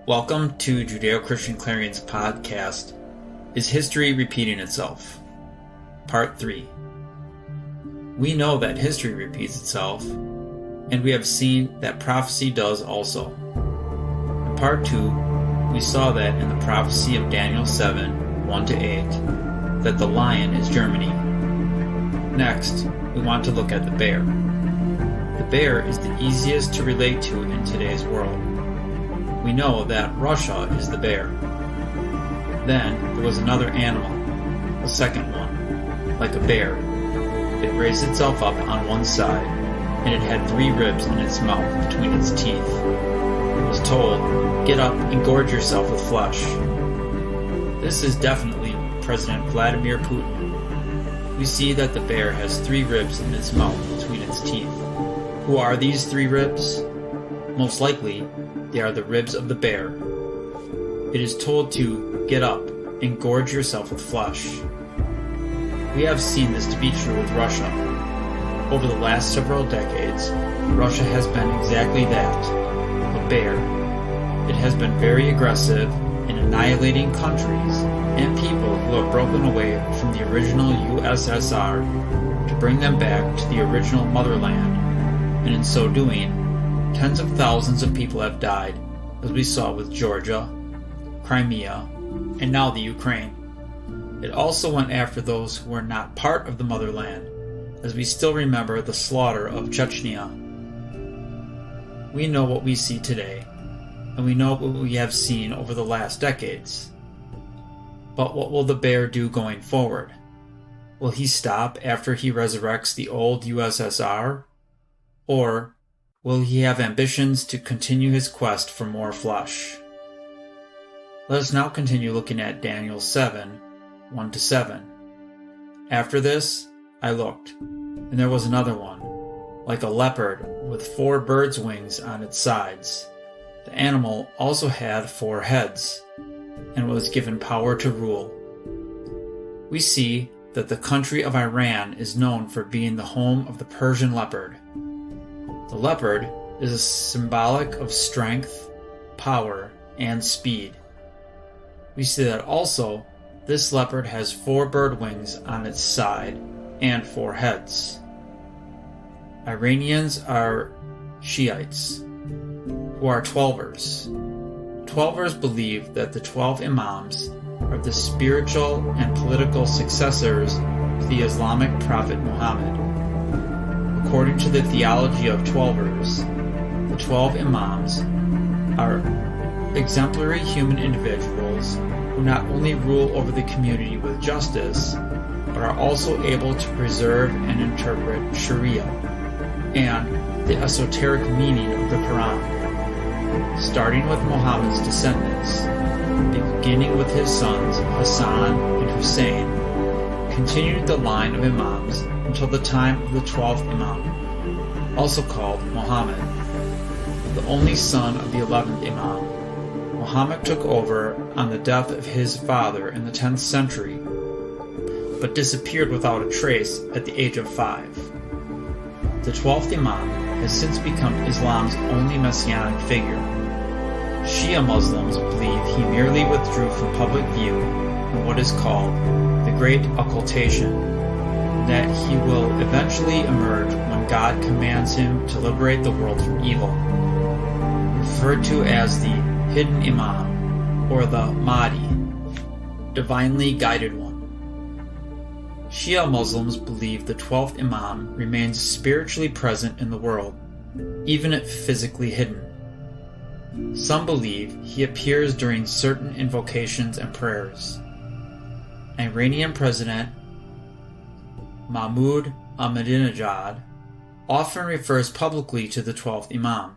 Welcome to Judeo-Christian Clarion's podcast, Is History Repeating Itself? Part 3. We know that history repeats itself, and we have seen that prophecy does also. In Part 2, we saw that in the prophecy of Daniel 7, 1-8, that the lion is Germany. Next, we want to look at the bear. The bear is the easiest to relate to in today's world. We know that Russia is the bear. Then there was another animal, the second one, like a bear. It raised itself up on one side, and it had 3 ribs in its mouth between its teeth. It was told, "Get up and gorge yourself with flesh." This is definitely President Vladimir Putin. We see that the bear has 3 ribs in its mouth between its teeth. Who are these 3 ribs? Most likely, they are the ribs of the bear. It is told to get up and gorge yourself with flesh. We have seen this to be true with Russia. Over the last several decades, Russia has been exactly that, a bear. It has been very aggressive in annihilating countries and people who have broken away from the original USSR to bring them back to the original motherland, and in so doing, tens of thousands of people have died, as we saw with Georgia, Crimea, and now the Ukraine. It also went after those who were not part of the motherland, as we still remember the slaughter of Chechnya. We know what we see today, and we know what we have seen over the last decades. But what will the bear do going forward? Will he stop after he resurrects the old USSR? Or will he have ambitions to continue his quest for more flesh? Let us now continue looking at Daniel 7, 1-7. After this, I looked, and there was another one, like a leopard with 4 birds' wings on its sides. The animal also had 4 heads, and was given power to rule. We see that the country of Iran is known for being the home of the Persian leopard. The leopard is a symbolic of strength, power, and speed. We see that also this leopard has 4 bird wings on its side and 4 heads. Iranians are Shiites, who are Twelvers. Twelvers believe that the 12 Imams are the spiritual and political successors to the Islamic prophet Muhammad. According to the theology of Twelvers, the 12 Imams are exemplary human individuals who not only rule over the community with justice, but are also able to preserve and interpret Sharia and the esoteric meaning of the Quran, starting with Muhammad's descendants, beginning with his sons Hassan and Hussein, continued the line of Imams until the time of the 12th Imam, also called Muhammad, the only son of the 11th Imam. Muhammad took over on the death of his father in the 10th century, but disappeared without a trace at the age of 5. The 12th Imam has since become Islam's only messianic figure. Shia Muslims believe he merely withdrew from public view in what is called the Great Occultation, that he will eventually emerge when God commands him to liberate the world from evil, referred to as the Hidden Imam, or the Mahdi, divinely guided one. Shia Muslims believe the 12th Imam remains spiritually present in the world, even if physically hidden. Some believe he appears during certain invocations and prayers. Iranian President Mahmoud Ahmadinejad often refers publicly to the 12th Imam.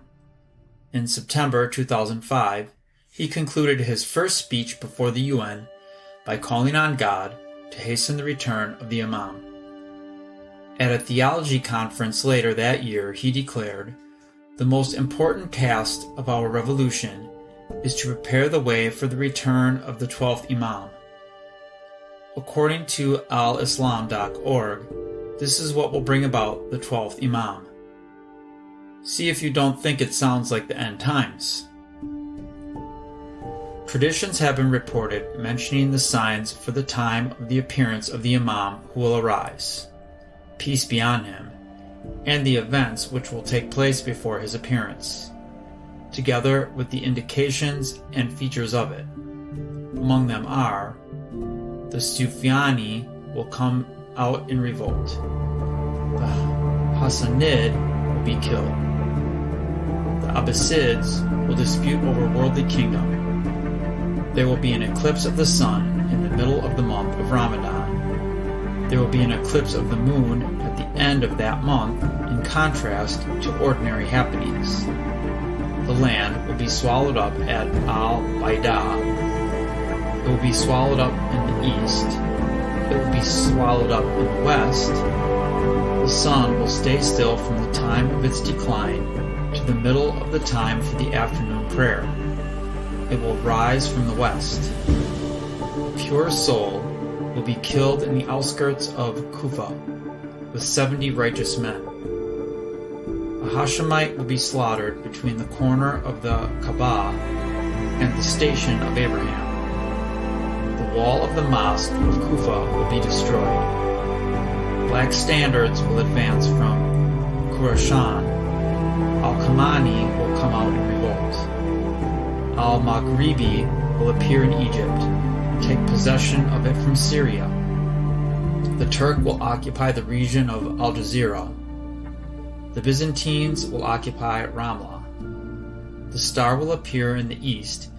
In September 2005, he concluded his first speech before the UN by calling on God to hasten the return of the Imam. At a theology conference later that year, he declared, "The most important task of our revolution is to prepare the way for the return of the 12th Imam." According to alislam.org, this is what will bring about the 12th Imam. See if you don't think it sounds like the end times. Traditions have been reported mentioning the signs for the time of the appearance of the Imam who will arise, peace be on him, and the events which will take place before his appearance, together with the indications and features of it. Among them are: the Sufyani will come out in revolt. The Hassanid will be killed. The Abbasids will dispute over worldly kingdom. There will be an eclipse of the sun in the middle of the month of Ramadan. There will be an eclipse of the moon at the end of that month, in contrast to ordinary happenings. The land will be swallowed up at Al-Baidah. It will be swallowed up in the east. It will be swallowed up in the west. The sun will stay still from the time of its decline to the middle of the time for the afternoon prayer. It will rise from the west. The pure soul will be killed in the outskirts of Kufa with 70 righteous men. A Hashemite will be slaughtered between the corner of the Kaaba and the station of Abraham. The wall of the mosque of Kufa will be destroyed. Black standards will advance from Khurasan. Al-Kamani will come out in revolt. Al-Maghribi will appear in Egypt and take possession of it from Syria. The Turk will occupy the region of Al-Jazeera. The Byzantines will occupy Ramla. The star will appear in the east,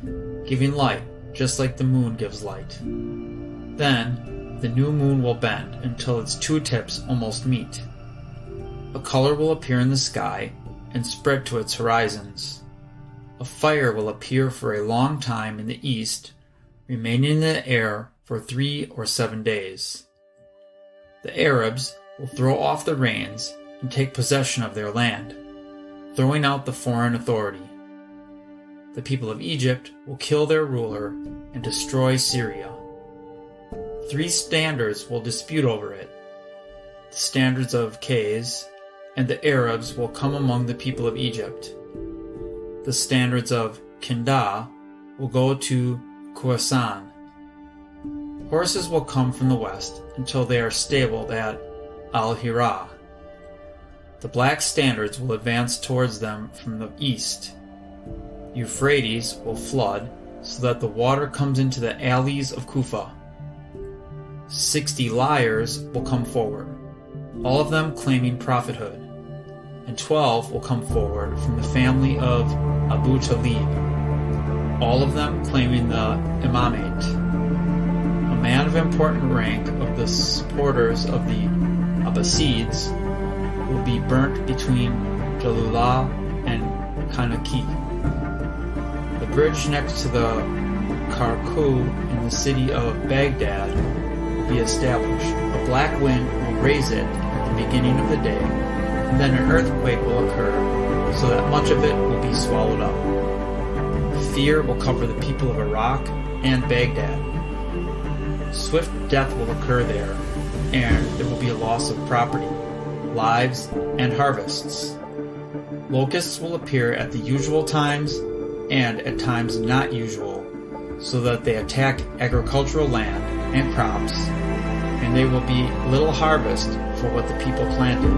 giving light just like the moon gives light. Then, the new moon will bend until its two tips almost meet. A color will appear in the sky and spread to its horizons. A fire will appear for a long time in the east, remaining in the air for 3 or 7 days. The Arabs will throw off the reins and take possession of their land, throwing out the foreign authority. The people of Egypt will kill their ruler and destroy Syria. 3 standards will dispute over it. The standards of Qais and the Arabs will come among the people of Egypt. The standards of Kinda will go to Khorasan. Horses will come from the west until they are stabled at Al-Hira. The black standards will advance towards them from the east. Euphrates will flood so that the water comes into the alleys of Kufa. 60 liars will come forward, all of them claiming prophethood, and 12 will come forward from the family of Abu Talib, all of them claiming the imamate. A man of important rank of the supporters of the Abbasids will be burnt between Jalula and Kanaki. The bridge next to the Karku in the city of Baghdad will be established. A black wind will raise it at the beginning of the day, and then an earthquake will occur, so that much of it will be swallowed up. Fear will cover the people of Iraq and Baghdad. Swift death will occur there, and there will be a loss of property, lives, and harvests. Locusts will appear at the usual times and at times not usual, so that they attack agricultural land and crops, and there will be little harvest for what the people planted.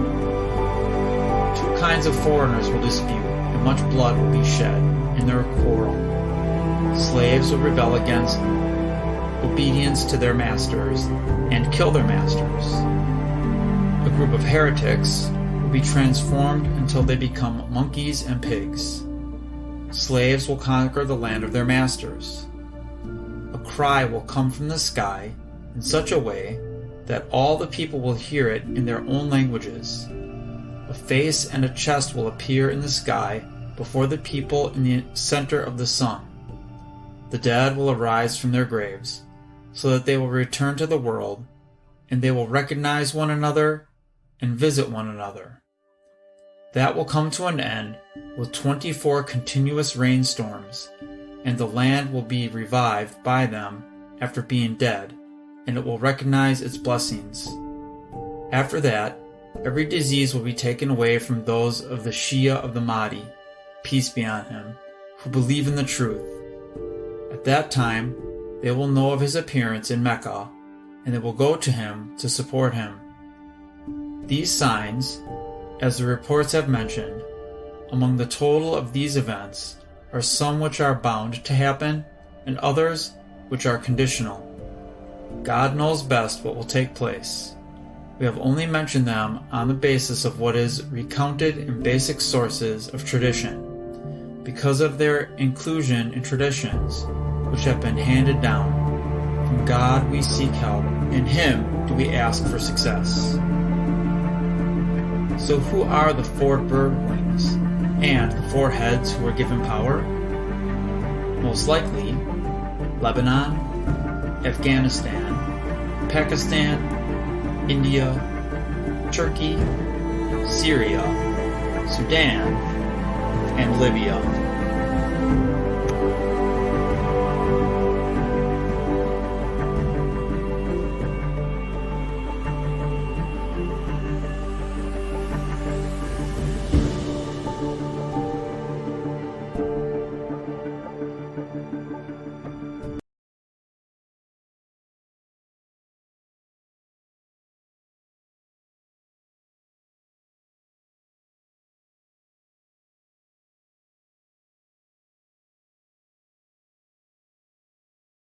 2 kinds of foreigners will dispute, and much blood will be shed in their quarrel. Slaves will rebel against obedience to their masters and kill their masters. A group of heretics will be transformed until they become monkeys and pigs. Slaves will conquer the land of their masters. A cry will come from the sky in such a way that all the people will hear it in their own languages. A a face and a chest will appear in the sky before the people in the center of the sun. The dead will arise from their graves, so that they will return to the world, and they will recognize one another and visit one another. That will come to an end with 24 continuous rainstorms, and the land will be revived by them after being dead, and it will recognize its blessings. After that, every disease will be taken away from those of the Shia of the Mahdi, peace be on him, who believe in the truth. At that time, they will know of his appearance in Mecca, and they will go to him to support him. These signs, as the reports have mentioned, among the total of these events are some which are bound to happen, and others which are conditional. God knows best what will take place. We have only mentioned them on the basis of what is recounted in basic sources of tradition, because of their inclusion in traditions which have been handed down. From God we seek help, in Him do we ask for success. So who are the 4 bird wings and the 4 heads who were given power? Most likely, Lebanon, Afghanistan, Pakistan, India, Turkey, Syria, Sudan, and Libya.